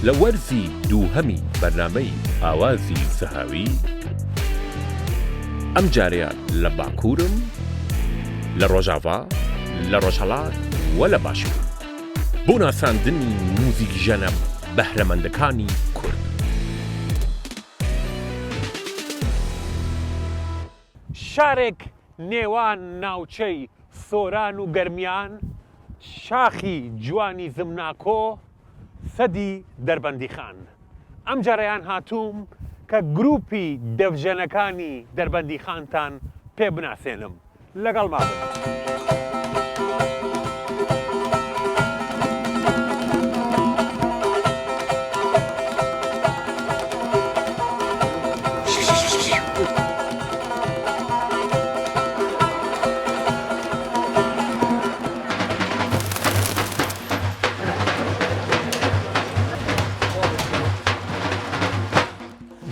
لە وەرزی دووهەمی بەرنامەی ئاوازی سەهاوی ئەم جارەیە لە باکوورم، لە ڕۆژاوا، لە ڕۆژهەڵات و لە باشوور بۆ ناساندنی موزیکی ژەنە بەهرەمەندەکانی کورد. شارێک نێوان ناوچەی سۆران و گەرمیان، شاخی جوانی زمناکۆ، سەدی دەربەندی خان. ئەم جارەیان هاتووم کە گروپی دەڤژەنەکانی دەربەندی خانتان پێ بناسێنم. لەگەڵ ما بن.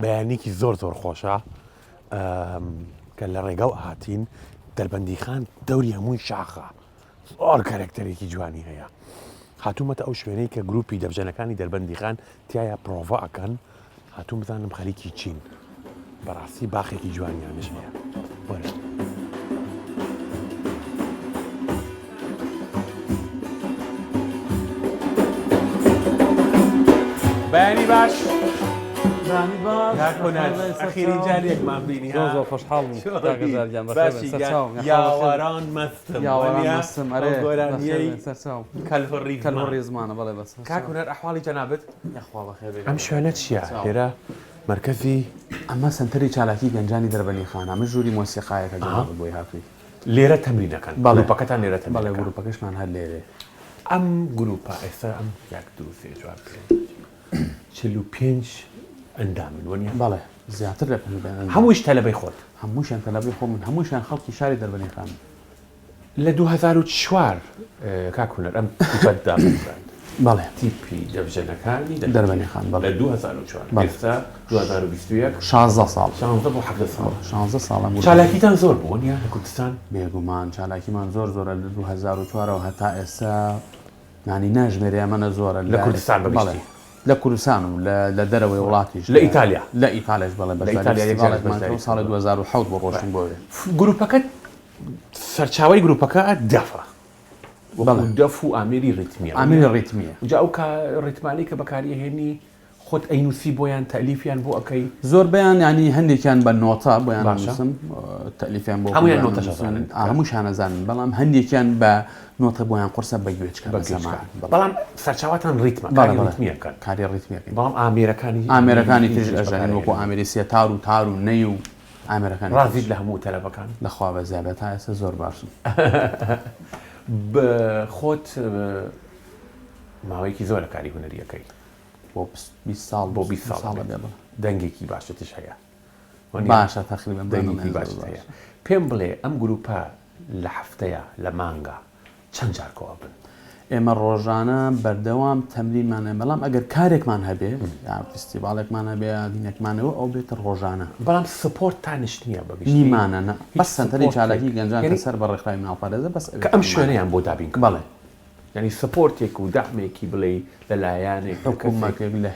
بەیانێکی زۆر خۆشە کە لە ڕێگە و هاتین. دەربەندی خان دەوری هەمووی شاخە، زۆر کارکتەرێکی جوانی هەیە. هاتوومەتە ئەو شوێنەی کە گروپی دەڤژەنەکانی دەربەندی خان تایە پرۆڤە ئەکەن. هاتووم بزانم خەریکی چین. بەڕاستی باخێکی جوانیانش هەیە. وەرە بەیانی باش. ئەخیری جارێکمان بینی زۆر خۆشحاڵم. یاوەران مەستم کەلهۆڕی زمانە بەڵێ بەس کاکوونەر ئەحواڵی جەنابەت یاخوا بەخێر. ئەم شوێنە چییە؟ لێرە مرکزی ئەمە سنتەری چالاکی گەنجانی دەربەندی خان. ئەمە ژووری مۆسیقایەکە جەنابەت بۆی هاتووی. لێرە تەمرینەکەن. گروپەکەتان لێرە تەمرین. بەڵێ گروپەکەشمان هەر لێرێ. ئەم گروپە ئێستا ئەم یەک دوو سێ چوار پێنج 45 ئەندامن وەنیە؟ بەڵێ زیاتر لە هەموویش تەلەبەی خۆت؟ هەمووشیان تەلەبەی خۆمن، هەمووشیان خەڵکی شاری دەربەندی خان. لە 2004 کاکوونەر ئەم تیپەتدا بزانند. بەڵێ تیپی دەڤژەنەکانی دەربەندی خان. لە 2004 ئێستا 2021 16 ساڵ 16 بۆ 17 ساڵ 16 ساڵم. چالاکیتان زۆر بوو وەنیە لە کوردستان؟ بێگومان چالاکیمان زۆرە لە 2004 هەتا ئێستا نانی ناژمێرێ ئەمەە زۆرە لە کوردستان بەبیستی لە کوردستان و لە دەرەوەی وڵاتیش لە ئیتالیا لە ئیتالیاش بەڵێ بە ساڵی 2007 بۆ ڕۆشتن بۆێ. گروپەکەت سەرچاوی گروپەکە دەفە دەف و ئامێری ڕیتمیە. ئامێری ڕیتمیە. جا ئەو ڕیتمانی کە بەکاریهێنی خۆت ئەینوسی بۆیان تەلیفیان بۆ ئەەکەی؟ زۆر بەیان ینی هەندێکیان بە نۆتە بۆیان نووسم تەلیفیان بۆ هەمووشان نەزانن، بەڵام هەندێکیان بە نۆتە بۆیان قورسە بە گوێچکە بەڵام سەرچاواتان ڕیتمە ڕیتمیەکەن کاری ڕیتمیەکەن. بەڵام ئامێرەکانی تر ئەژەنین وەکو ئامێری سێتار و تار و نەی و ئامێرەکان. ڕازیت لە هەموو تەلەبەکان؟ لەخوا بە زیابێت تا ئێستا زۆر باشن. بە خۆت ماوەیەکی زۆر لە کاری هونەریەکەی بۆ 20 ساڵ بۆ 20 ساڵ دەنگێکی باشتش هەیە؟ باشە تەقریبەن دەنگێکی باشت هەیە. پێم بڵێ ئەم گروپە لە هەفتەیە لە مانگە چەند جار کۆوا بن؟ ئێمە ڕۆژانە بەردەوام تەمرینمانە، بەڵام ئەگەر کارێکمان هەبێ یا فستیڤالێکمان هەبێ دینێکمانەوە ئەو بێتە ڕۆژانە. بەڵام سپۆرت تانیش نییە بەگشتی نیمانە بەس سەنتەری چالاکی گەنجان کە سەر بە ڕێکخراوی ناوپارێزە بەس کە ئەم شوێنەیان بۆ دابین. بەڵێ ینی سپۆرتێک و داحمێکی بڵێ لەلایەنێک حکوومەتێک لە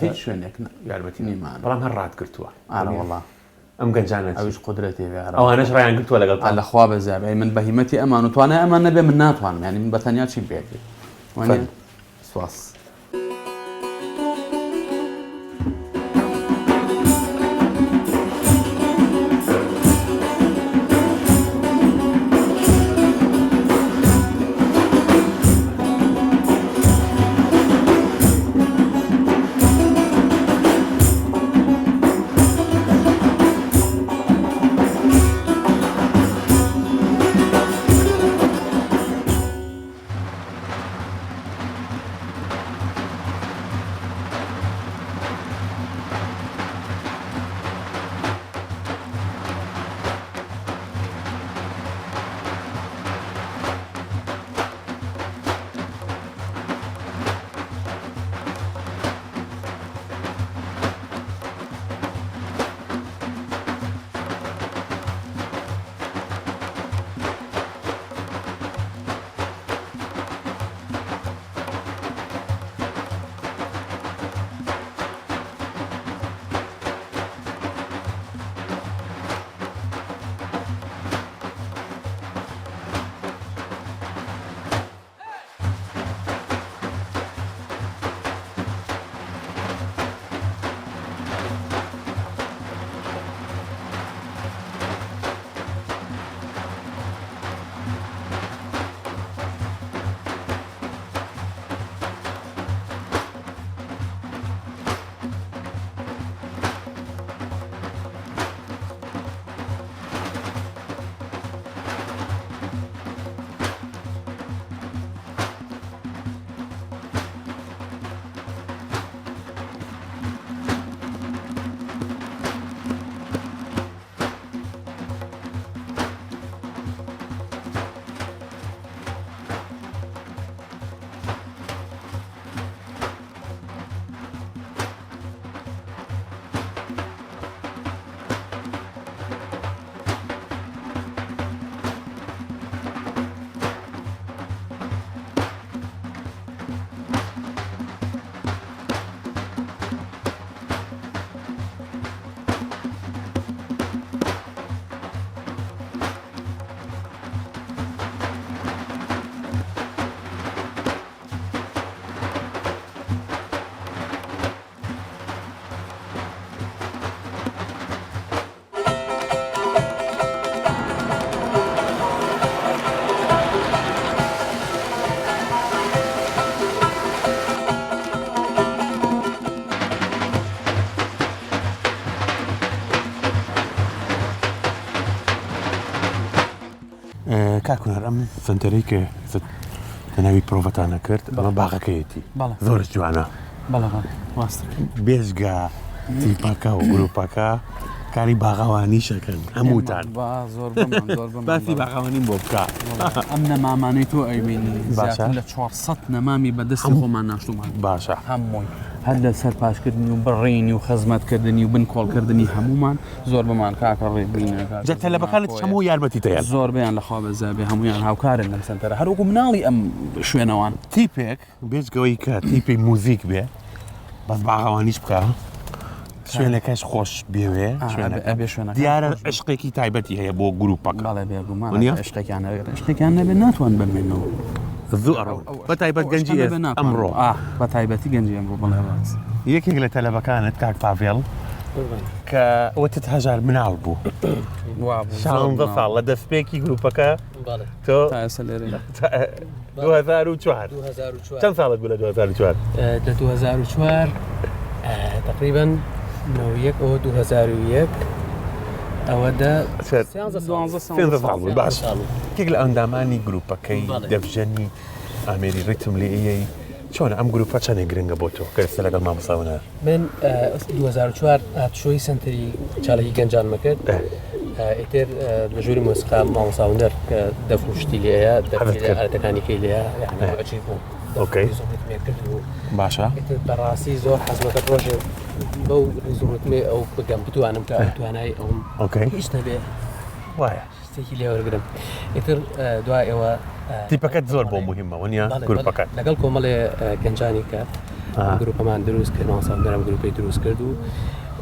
هیچ شوێنێک یارمەتی نیمان، بەڵام هەر ڕاتگرتووە. ئاوەڵا ئەم گەنجانە ئەوش قدرەتی ئەوانەش ڕایان گرتووە لەگەڵ لەخوا بەزیابێ من بەهیمەتی ئەمان و توانای ئەمان نەبێ من ناتوانم، ینی من بەتەنیا چیم پێێتی سواس. کاکوونەر ئەم سنتەرەی کە تەناوی پرۆڤەتانە کرد ئەمە باغەکەیەتی زۆرش جوانە بێژگا تیپەکە و گروپەکە کاری باغاوانی شەکەن هەمووتان باسی باغاوانیم بۆ بکە ئەم نەمامانەی تۆ ئەیبینی لە 400 نەمامی بەدەستی خۆمان ناشتومان باشە هەمووی هەر لە سەر پاشکردنی و بڕینی و خزمەتکردنی و بنکۆڵکردنی هەمومان زۆر بمان کاکە ڕێبینە جە تەلەبەکانت هەموو یارمەتی تەیە زۆر بەیان لەخوا بەزابێ هەمویان هاوکارن لەم سنتەرە هەروەکو مناڵی ئەم شوێنەوان تیپێک بێژگەوەی کە تیپی موزیک بێ بەس باغاوانیش بکە شوێنەکەش خۆش بێوێ دیارە عشقێکی تایبەتی هەیە بۆ گروپەکە شتێکیان نەبێت ناتوان بمێنەوە زوو ئەڕۆ بە تایبەت گەنجی ئەمڕۆ بە تایبەتی گەنجی ئەمڕۆ بڵێ یەکێک لە تەلەبەکانت کاک پاڤێڵ کە وتت هەژار مناڵ بوو 16 ساڵ لە دەستپێکی گروپەکە تۆ 2004 چەند ساڵت بوو لە 2004 لە 2004 تقریبا 2001 ئەوەدا باش کێک لە ئەندامانی گروپەکەی دەبژەنی ئامێری ڕیتم لێ ئەیەی چۆن ئەم گروپە چەندێک گرنگە بۆ تۆ کەسە لەگەڵ مامۆستاوانە من 2004 هاتشۆی سنتەری چاڵەکی گەنجانمە کرد ئیتر لە ژووری مۆسیقا مامۆستاوەندەر کە دەفروشتی لێیە ئەرەتەکانی کەی لێیە عەجیب بوو باشە بەڕاستی زۆر حەزمەکە ڕۆژێ بەو ریزومێ ئەو بگەم بتوانم کە توانایی ئەوم هیچ نەبێ وایە شتێکی لێ وەرگرم ئیتر دوای ئێوە تیپەکەت زۆر بۆ مهمە وەنیا گروپەکە لەگەڵ کۆمەڵێ گەنجانی کە گروپەمان دروست کرد مامۆستاوەندەرم گروپی دروست کرد و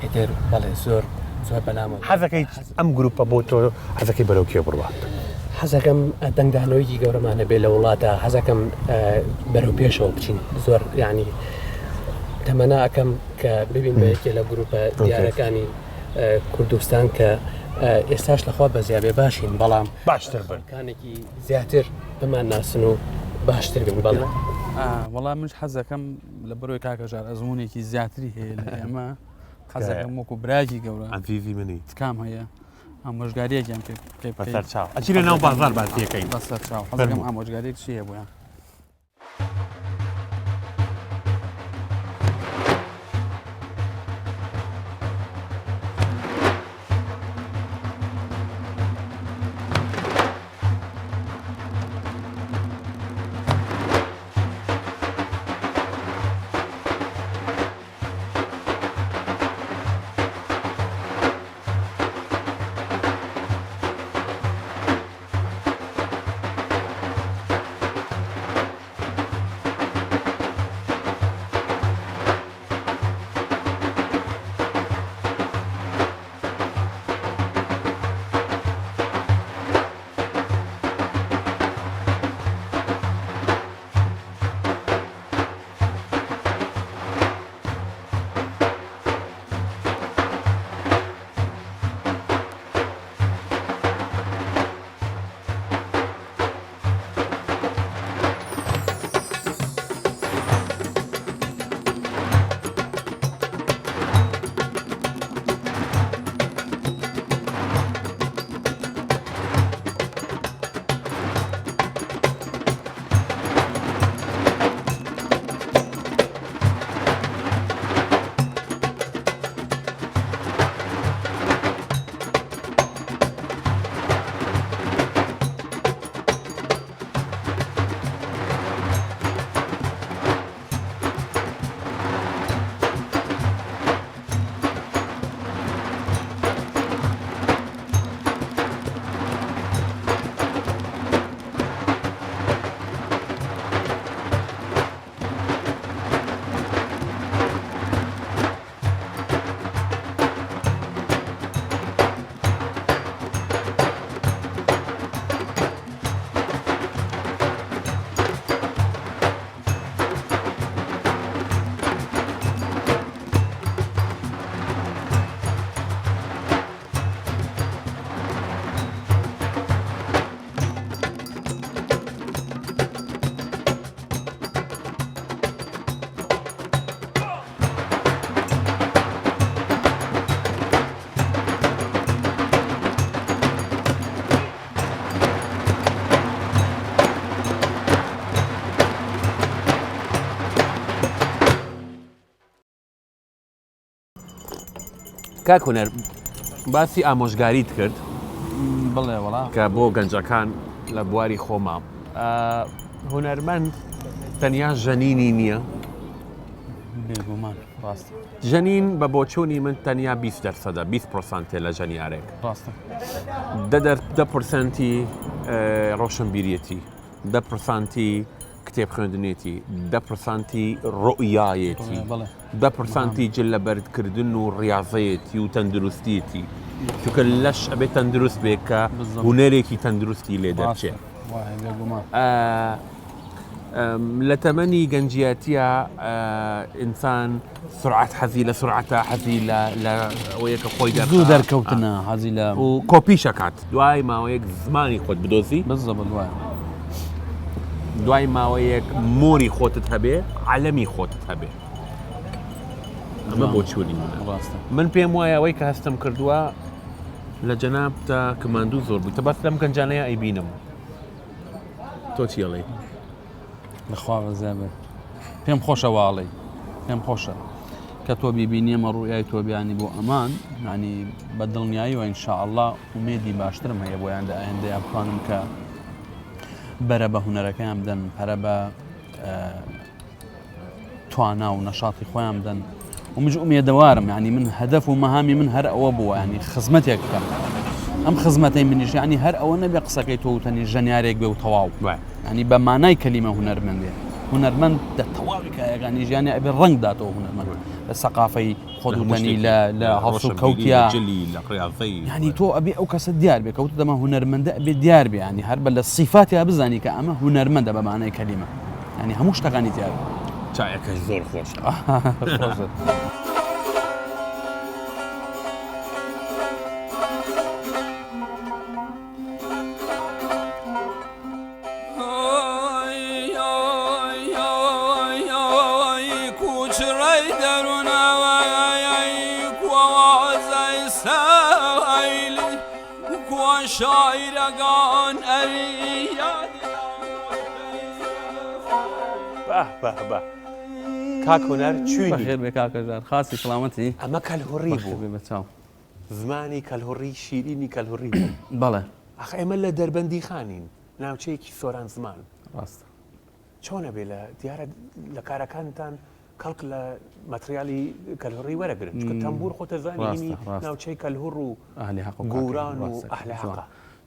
ئیتر بەڵێ زۆر بەنامە حەزەکەی ئەم گروپە بۆ تۆ حەزەکەی بەرەو کێ بڕوات حەزەکەم دەنگدانەوەیکی گەورەمانە بێ لە وڵاتە حەزەکەم بەرەو پێشەوە بچین زۆر یعنی تەمەناکەم کە ببین بەیەکێ لە گروپە دیارەکانی کوردستان کە ئێستاش لەخوا بەزیابێ باشین بەڵام باشتر بن کانێکی زیاتر بمان ناسن و باشتر بن بەڵێ وەڵام منش حەزەکەم لە بەرۆی کاکەژار ئەزمونێکی زیاتری هەیە لە ئێمە حەزەکەم وەکو براکی گەورە ئەنفیزی منی تکام هەیە ئامۆژگاریەکیان بەسەر چاو ئەچی لە ناو بازار باسیەکەین بەسەر چاو حەزەکەم ئامۆژگارێک چی هەیە بۆیان کاک هونەر باسی ئامۆژگاریت کرد بڵێ وڵا کە بۆ گەنجەکان لە بواری خۆما هونەرمەند تەنیا ژەنینی نییە بێگومان ڕاستە ژەنین بە بۆچوونی من تەنیا 20% 20% لە ژەنیارێک ڕاستە 10% ڕۆشنبیریەتی 10% کتێب خوێندنێتی 10% ڕۆیایەتی 10% جل لە بەردکردن و ڕاضەیەتی و تەندروستیەتی چونکە لەش ئەبێت تەندروست بێت کە هونەرێکی تەندروستی لێ دەرچێت لە تەمەنی گەنجیاتیە ئینسان سرعت حەزی لە سرعەتە حەزی لە ئەوەیەکە خۆی زوو دەرکەوتنە حەزی لە و کۆپیشەکات دوای ماوەیەک زمانی خۆت بدۆزی بزە بەدوایە دوای ماوەیەک مۆری خۆتت هەبێ عەلەمی خۆتت هەبێ ئەمە بۆ چوونی من پێم وایە ئەوەی کە هەستم کردووە لە جەناب تا کماندوو زۆر بوو تە بەس لەم گەنجانەیە ئەیبینم تۆ چیڵێ لەخوا بەزیابێت پێم خۆشە واڵی پێم خۆشە کە تۆ بیبینیەمە ڕوویای تۆ بیانی بۆ ئەمان ینی بە دڵنیایی و ئینشاءالله ومێدی باشترم هەیە بۆیان لە ئایندەیە بتوانم کە بەرە بە هونەرەکەیان بدەن پەرە بە توانا و نەشاطی خۆیان بدەن ومج ئومێدەوارم ینی من هەدەف و مەهامی من هەر ئەوە بووە ینی خزمەتێک بکەم ئەم خزمەتەی منیش ینی هەر ئەوە نەبێ قسەکەی تۆ وتەنی ژەنیارێک بێ و تەواو ینی بە مانای کەلیمە هونەرمەندێ هونەرمەند دە تەواوی کایەکانی ژیانی ئەبێ ڕەنگ داتەوە هونەرمەند لە سەقافەی خۆدوتەنی لە هەڵس و کەوتیا ینی تۆ ئەبێ ئەو کەسە دیار بێ کەوت دەمە هونەرمەندە ئەبێ دیار بێ ینی هەر بە لە سیفاتیا بزانی کە ئەمە هونەرمەندە بە مانای کەلیمە ینی هەموو شتەکانی دیار چایەکەش زۆر خۆش شاعرگان بە کاک هونەر چوینی خێر بێ کاکەژار خاسی سڵامەتی ئەمە کەلهوڕی بوو بە چاو زمانی کەلهوڕی شیرینی کەلهوڕی بوو بەڵێ ئەخ ئێمە لە دەربەندی خانین ناوچەیەکی سۆران زمان ڕاستە چۆنە بێ لە دیارە لە کارەکانتان کەڵک لە مەتریالی کەلهوڕی وەرەگرن چکە تەمبور خۆتە زانینی ناوچەی کەلهوڕ و ئەهلی حەق و گۆران و ئەهلی حەقا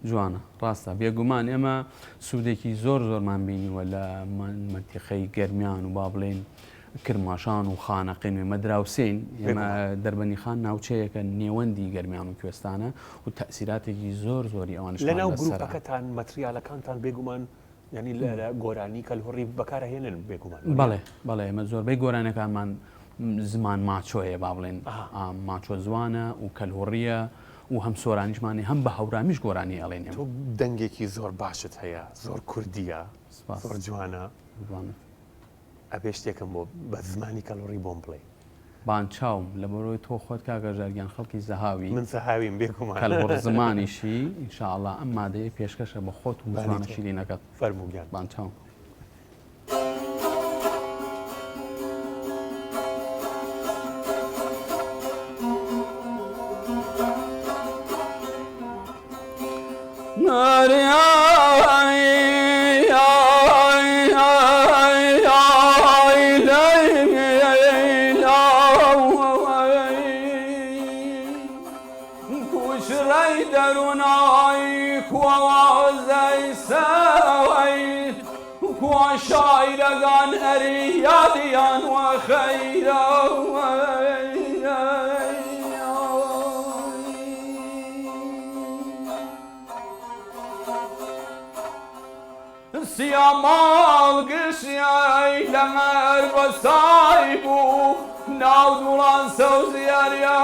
جوانە ڕاستە بێگومان ئێمە سوودێکی زۆر زۆرمان بینیوە لە منتیقەی گەرمیان و با بڵێن کرماشان و خانەقین و مەدراوسین ئێمە دەربەنی خان ناوچەیەکە نێوەندی گەرمیان و کوێستانە و تەسیراتێکی زۆر زۆری ئەوانش لەناو گروپەکەتان مەتریالەکانتان بێگومان ینی لە گۆرانی کەلهوڕی بەکارهێنن بێگومان بەڵێ ئێمە زۆربەی گۆرانەکانمان زمان ماچۆیە با بڵێن ماچۆ جوانە و کەلهوڕیە و هەم سۆرانیشمانی هەم بە هەورامیش گۆرانی ئەڵێن تۆ دەنگێکی زۆر باشت هەیە زۆر کوردیە زۆر جوانە ئەبێ شتێکم بۆ بە زمانی کەلهوڕی بۆم بڵێ بان چاوم لە بەرۆی تۆ خۆت کاگەژارگیان خەڵکی زەهاوی من زەهاویم بێگومان کەلهوڕ زمانیشی ئینشاءالله ئەم مادەیە پێشکەشە بە خۆت و زمانە شیرینەکەت فەرمووگیان بان چاوم شاعرگان اریادیان و خیرا سیامال گشیای لمر بسای بو ناو دولان سوزیاریا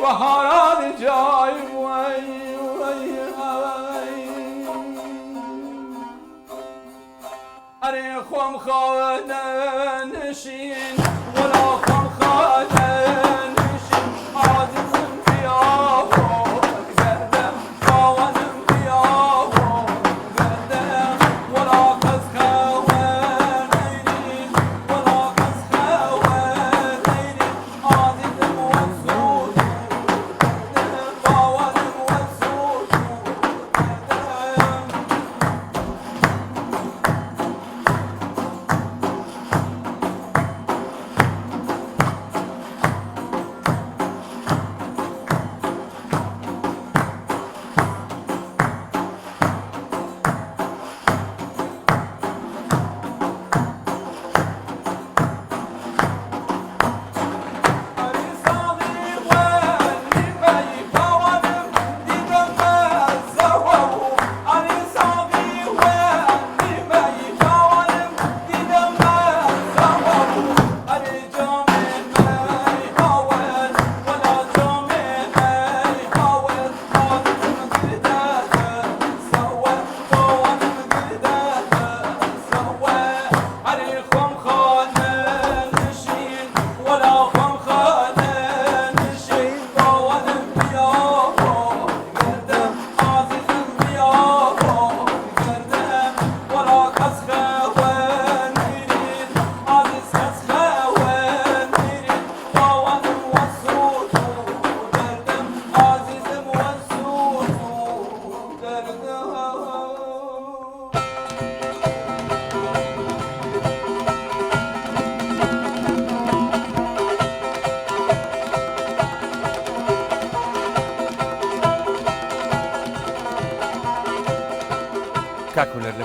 بهارات جای أري خوم خانن نشين ولا خوم خانن نشين عازم فياهو قدم خانم فياهو قدم ولا قز خوانيني ولا قز خوانيني عازم وصول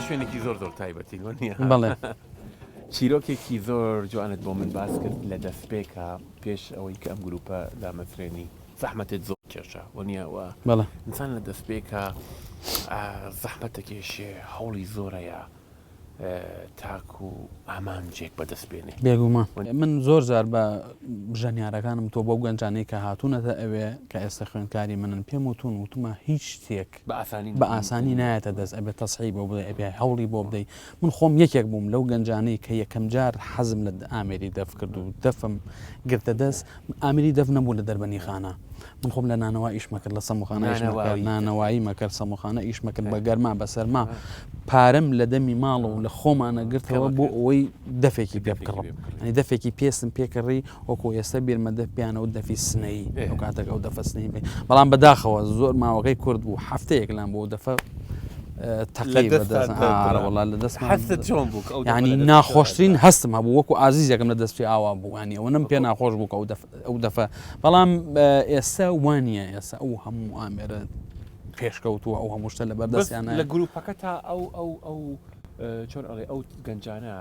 شوێنێکی زۆر تایبەتی وە بەڵێ چیرۆکێکی زۆر جوانت بۆ من باس کرد لە دەستپێکە پێش ئەوەی کە ئەم گروپە دامەفرێنی زەحمەتت زۆر کێشە وەنیەوە بەڵێ ئینسان لە دەستپێکە زەحمەتەکێشێ هەوڵی زۆرەیە تاکو و ئامانجێک بەدەستبێنێ بێگومان من زۆر جار بە ژەنیارەکانم تۆ بەو گەنجانەی کە هاتوونەتە ئەوێ کە ئێستا خوێندکاری منن پێم وتون وتمە هیچ شتێک بە ئاسانی نایەتە دەست ئەبێت تەسحی بۆ بدەی ئەبێ هەوڵی بۆ بدەیت من خۆم یەکێک بووم لەو گەنجانەی کە یەکەم جار حەزم لە ئامێری دەف کرد و دەفم گرتە دەست ئامێری دەف نەبوو لە دەربەنی خانە من خۆم لە نانەوە ئیش مەکرد لە سەموخانە نانەوایی مەکرد سەموخانە ئیش مەکرد بە گەرما بەسەرما پارەم لە دەمی ماڵ و لە خۆمانە گرتەوە بۆ ئەوەی دەفێکی پێ بکڕم ئەنی دەفێکی پێستم پێکڕی وەکو ئێستا بیرمە دەفیانە و دەفی سنەی ئەو کاتێک ئەو دەفە سنەی بێ بەڵام بەداخەوە زۆر ماوەکەی کورد بوو هەفتەیەک لام بۆ دەفە تەقی بەدەستوەڵا لە دەست ینی ناخۆشترین هەستم هەبوو وەکو ئازیزێکم لە دەستی ئاوا بوو ینی ئەوە نم پێ ناخۆش بوو کە ئەو دەفە بەڵام ئێستا وانە ئێستا ئەو هەموو ئامێرە پێشکەوتووە ئەو هەمووشتە لە بەردەستیانە لە گروپەکە تا ئەو چۆن ئەڵێ ئەو گەنجانە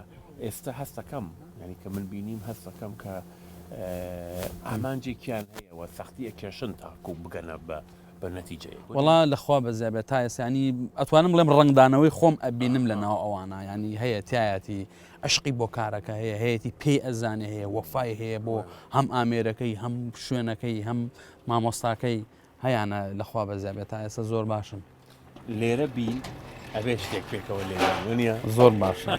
ئێستا هەستەکەم ینی کە من بینیم هەستەکەم کە ئامانجێکیان هەیەوە سەختیە کێشن تاکو بگەنە بە نەتیجەیە وڵا لەخوا بەزیابێت تا ئێسانی ئەتوانم بڵێم ڕنگدانەوەی خۆم ئەبینم لە ناو ئەوانە ینی هەیە تایەتی عشقی بۆ کارەکە هەیە هەیەی پێی ئەزانێ هەیە وەفای هەیە بۆ هەم ئامێرەکەی هەم شوێنەکەی هەم مامۆستاکەی هەیەە لەخوا بەزیابێت تا ئێستا زۆر باشن لێرە بین ئەبێ شتێک پێکەوە لێ زۆر باشە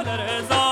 There is